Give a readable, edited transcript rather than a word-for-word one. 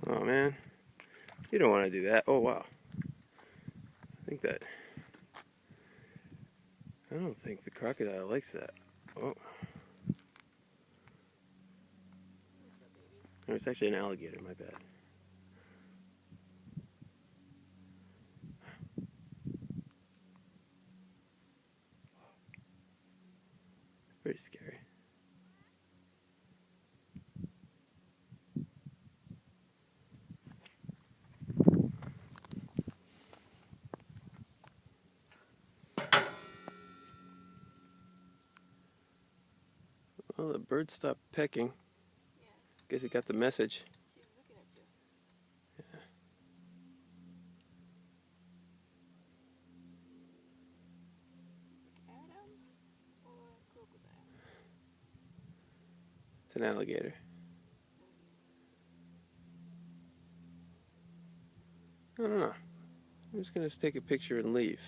Oh man, you don't want to do that. Oh wow. I don't think the crocodile likes that. Oh, or it's actually an alligator, my bad. Pretty scary. Well, the bird stopped pecking. Yeah. Guess it got the message. She's looking at you. Yeah. Is it Adam or crocodile? It's an alligator. I don't know. I'm just gonna take a picture and leave.